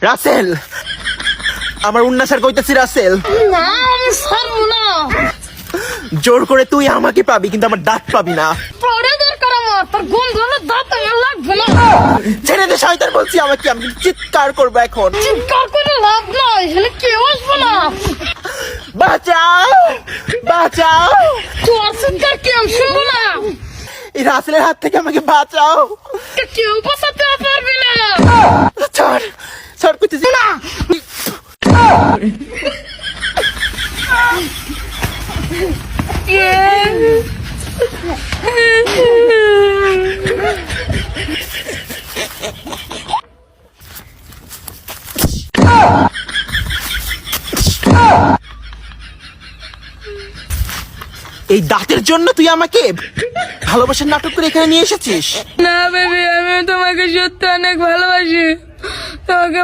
রাসেল, আমার উন্নাসার কইতেছি রাসেল। না আমি ছাড়বো না। জোর করে তুই আমাকে পাবি, কিন্তু আমার দাঁত পাবি না। পরে দরকার আমার, তোর গন্ধ আমার দাঁত আমার লাগবে না। ছেড়ে দে শয়তান বলছি আমাকে, আমি চিৎকার করবো এখন। চিৎকার করে লাভ নাই, এখানে কেউ আসবে না। বাঁচাও, বাঁচাও, তোর চিৎকার কেউ শুনবো না। এই রাসেলের হাত থেকে আমাকে বাঁচাও। কেউ বাঁচাতে পারবে না। ছাড়, ছাড় করতেছি না। এই দাঁতের জন্য তুই আমাকে ভালোবাসার নাটক করে এখানে নিয়ে এসেছিস? না বেবি, আমি তোমাকে সত্যি অনেক ভালোবাসি। তোমাকে